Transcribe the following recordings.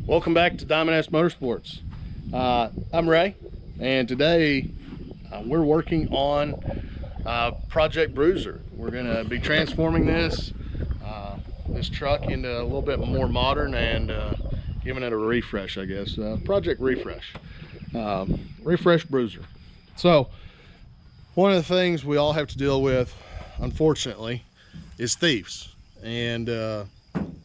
Welcome back to Diamond S Motorsports. I'm Ray, and today we're working on Project Bruiser. We're going to be transforming this truck into a little bit more modern and giving it a refresh, I guess. Project Refresh. Refresh Bruiser. So, one of the things we all have to deal with, unfortunately, is thieves. And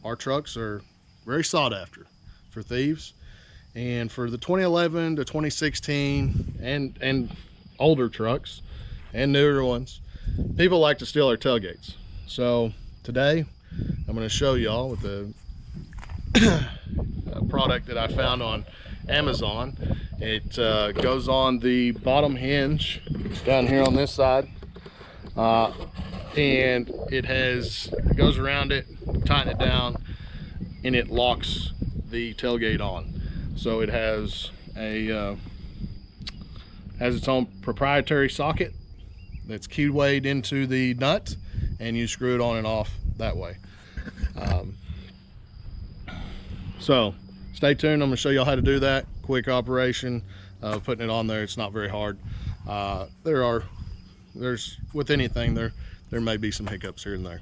our trucks are very sought after for thieves. And for the 2011 to 2016 and older trucks and newer ones, people like to steal our tailgates. So today I'm going to show y'all with the product that I found on Amazon. It goes on the bottom hinge down here on this side, and it goes around it, tighten it down, and it locks the tailgate on. So it has its own proprietary socket that's keywayed into the nut, and you screw it on and off that way. So stay tuned. I'm going to show you how to do that. Quick operation, putting it on there. It's not very hard. There's with anything there may be some hiccups here and there.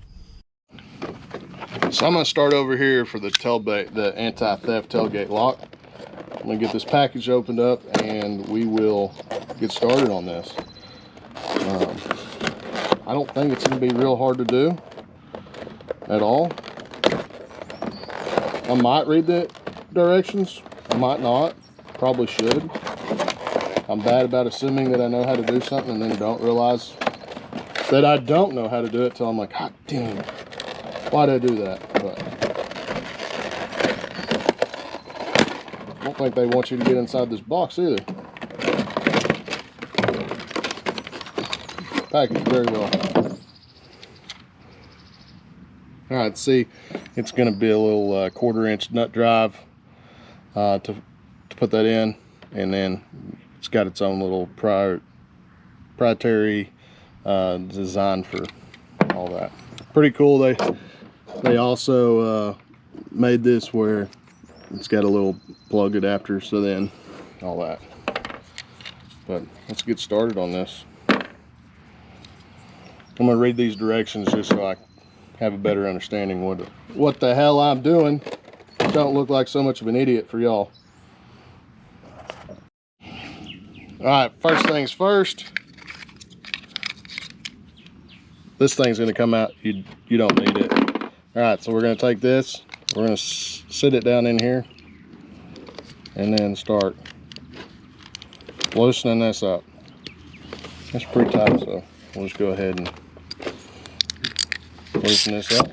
So I'm going to start over here for the anti-theft tailgate lock. I'm going to get this package opened up and we will get started on this. I don't think it's going to be real hard to do at all. I might read the directions, I might not, probably should. I'm bad about assuming that I know how to do something and then don't realize that I don't know how to do it till I'm like, God damn, why did I do that? But I don't think they want you to get inside this box either. Packaged very well. All right, see, it's going to be a little 1/4 inch nut drive to put that in, and then it's got its own little proprietary design for all that. Pretty cool. They also made this where it's got a little plug adapter, so then all that. But let's get started on this. I'm going to read these directions just so I have a better understanding what the hell I'm doing. Don't look like so much of an idiot for y'all. All right, first things first. This thing's going to come out. You don't need it. All right, so we're going to take this. We're going to sit it down in here and then start loosening this up. It's pretty tight, so we'll just go ahead and loosen this up.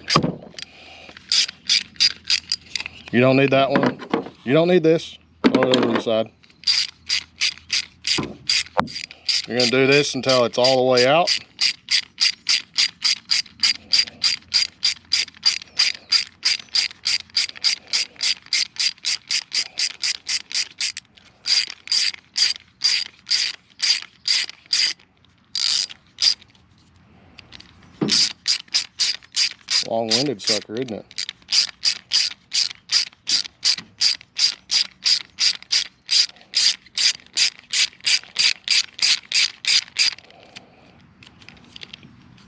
You don't need that one. You don't need this. Throw it over to the side. You're going to do this until it's all the way out. Long-winded sucker, isn't it?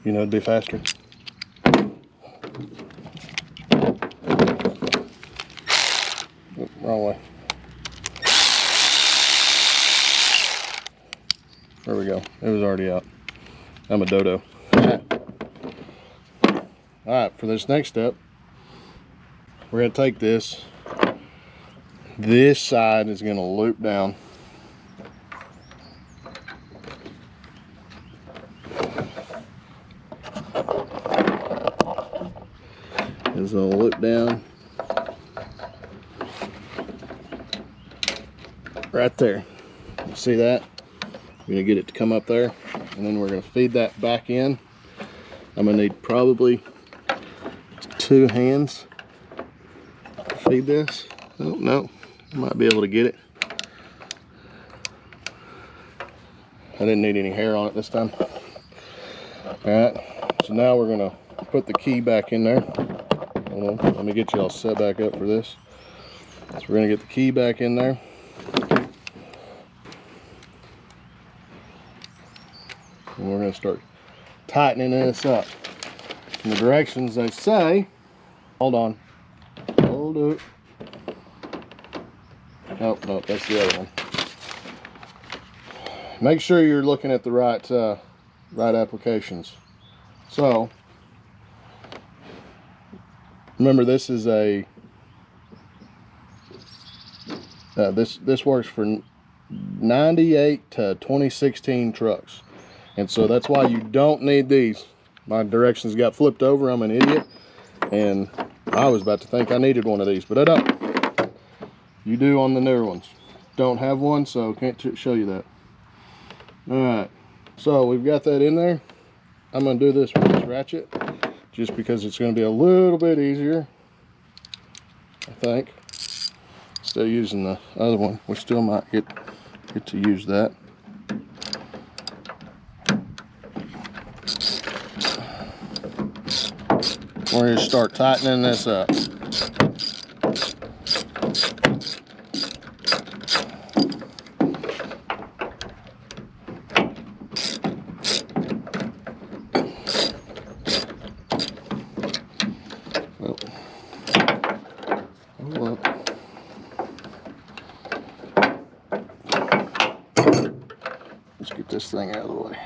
You know it'd be faster. Oop, wrong way. There we go. It was already out. I'm a dodo. All right, for this next step, we're going to take this. This side is going to loop down. It's going to loop down right there. See that? We're going to get it to come up there, and then we're going to feed that back in. I'm going to need probably 2 hands to feed this. Oh, no, I might be able to get it. I didn't need any hair on it this time. All right, so now we're going to put the key back in there. Hold on, let me get you all set back up for this. So we're gonna get the key back in there. And we're gonna start tightening this up. And the directions they say, hold on, hold it. Nope, nope, that's the other one. Make sure you're looking at the right applications. So, remember this is a, this works for 98 to 2016 trucks. And so that's why you don't need these. My directions got flipped over, I'm an idiot. And I was about to think I needed one of these, but I don't. You do on the newer ones. Don't have one, so can't show you that. Alright, so we've got that in there. I'm going to do this with this ratchet, just because it's going to be a little bit easier, I think. Instead of using the other one, we still might get to use that. We're going to start tightening this up. Let's get this thing out of the way.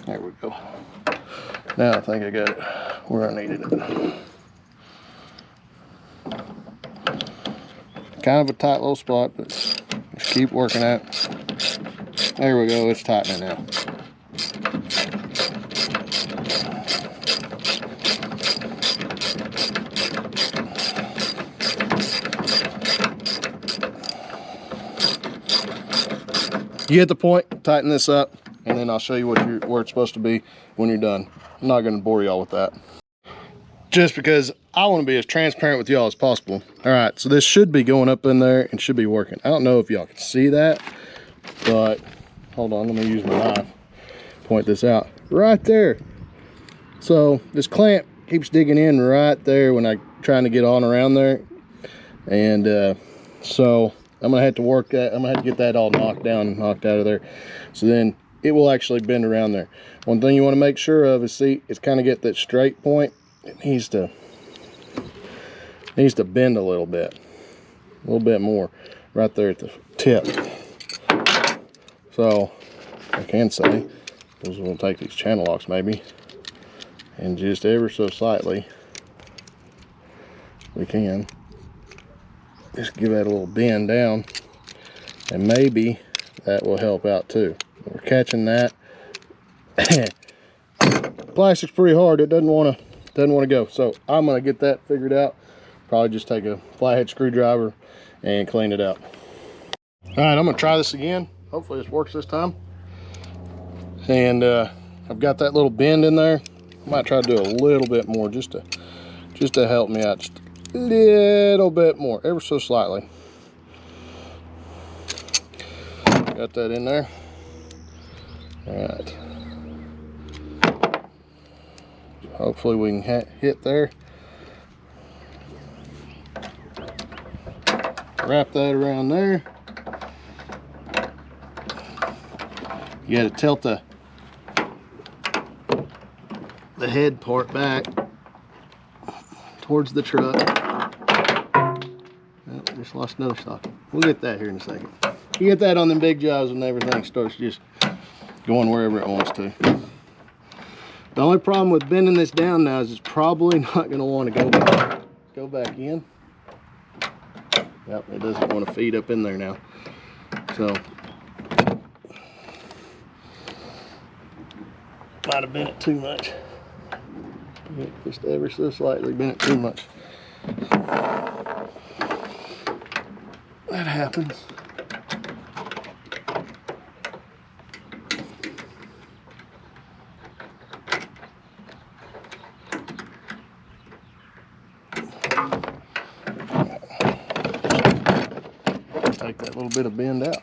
There we go. Now I think I got it where I needed it. Kind of a tight little spot, but just keep working at it. There we go, it's tightening now. You get the point, tighten this up, and then I'll show you where it's supposed to be when you're done. I'm not gonna bore y'all with that. Just because I wanna be as transparent with y'all as possible. All right, so this should be going up in there and should be working. I don't know if y'all can see that, but hold on, let me use my knife. Point this out, right there. So this clamp keeps digging in right there when I'm trying to get on around there. And so I'm gonna have to work that. I'm gonna have to get that all knocked down and knocked out of there. So then it will actually bend around there. One thing you want to make sure of is, see, it's kind of get that straight point. It needs to bend a little bit more right there at the tip. So I can say is we'll take these channel locks maybe, and just ever so slightly we can just give that a little bend down, and maybe that will help out too. We're catching that. Plastic's pretty hard, it doesn't want to go, so I'm going to get that figured out. Probably just take a flathead screwdriver and clean it out. All right, I'm going to try this again. Hopefully this works this time. And I've got that little bend in there. I might try to do a little bit more just to help me out, just a little bit more, ever so slightly. Got that in there. All right. Hopefully we can hit there. Wrap that around there. You got to tilt the head part back towards the truck. Oh, just lost another socket. We'll get that here in a second. You get that on them big jobs when everything starts just going wherever it wants to. The only problem with bending this down now is it's probably not going to want to go back in. Yep, it doesn't want to feed up in there now. So might have bent it too much. Just ever so slightly bent it too much. That happens. Take that little bit of bend out.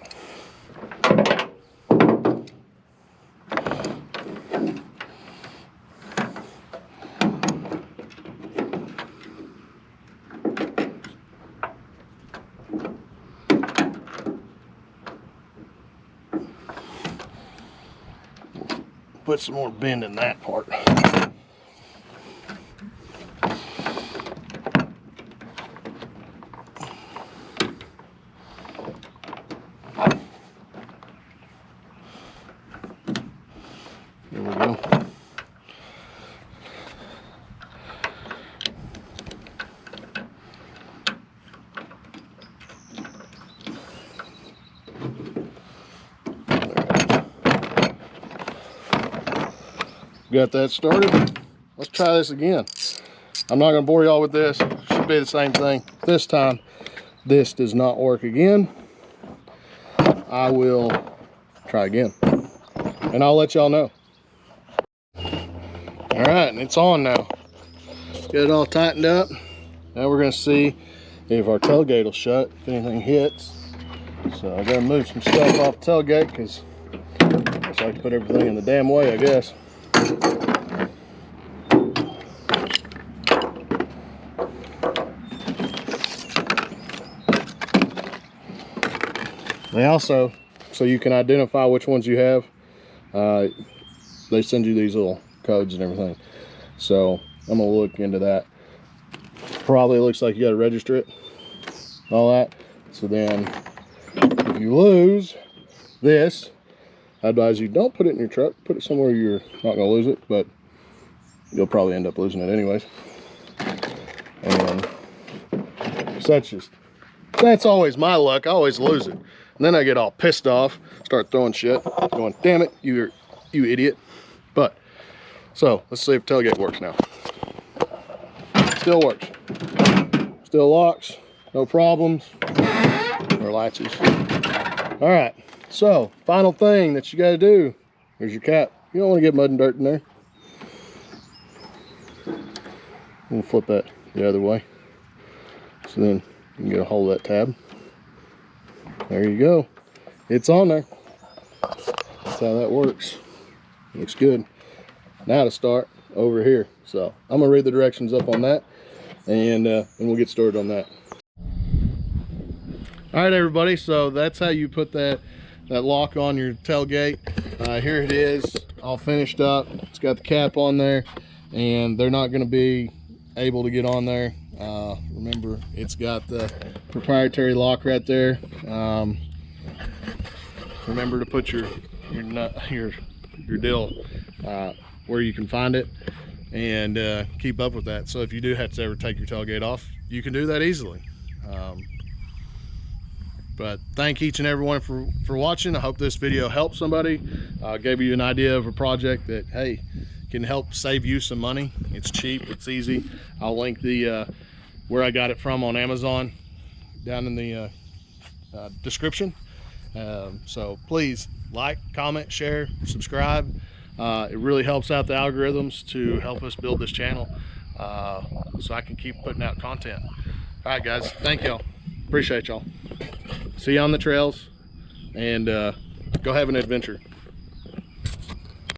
put some more bend in that part. There we go. Got that started. Let's try this again. I'm not going to bore y'all with this. Should be the same thing. This time, this does not work again. I will try again, and I'll let y'all know. All right, and it's on now. Get it all tightened up. Now we're going to see if our tailgate will shut, if anything hits. So I got to move some stuff off the tailgate because I just like to put everything in the damn way, I guess. They also, so you can identify which ones you have, they send you these little codes and everything. So I'm gonna look into that. Probably looks like you gotta register it, all that. So then if you lose this, I advise you don't put it in your truck. Put it somewhere you're not gonna lose it, but you'll probably end up losing it anyways. And that's always my luck. I always lose it. And then I get all pissed off, start throwing shit, going, damn it, you idiot. But, so, let's see if tailgate works now. Still works. Still locks, no problems, or latches. All right, so, final thing that you gotta do, here's your cap. You don't wanna get mud and dirt in there. We'll flip that the other way. So then you can get a hold of that tab. There you go. It's on there. That's how that works. Looks good. Now to start over here. So I'm gonna read the directions up on that, and we'll get started on that. All right, everybody. So that's how you put that lock on your tailgate. Here it is, all finished up. It's got the cap on there, and they're not going to be able to get on there. Remember, it's got the proprietary lock right there. Remember to put your deal where you can find it, and keep up with that. So if you do have to ever take your tailgate off, you can do that easily. But thank each and everyone for watching. I hope this video helped somebody, gave you an idea of a project that, hey, can help save you some money. It's cheap, it's easy. I'll link the where I got it from on Amazon down in the description. So please like, comment, share, subscribe. It really helps out the algorithms to help us build this channel, so I can keep putting out content. All right, guys, thank y'all. Appreciate y'all. See you on the trails, and go have an adventure.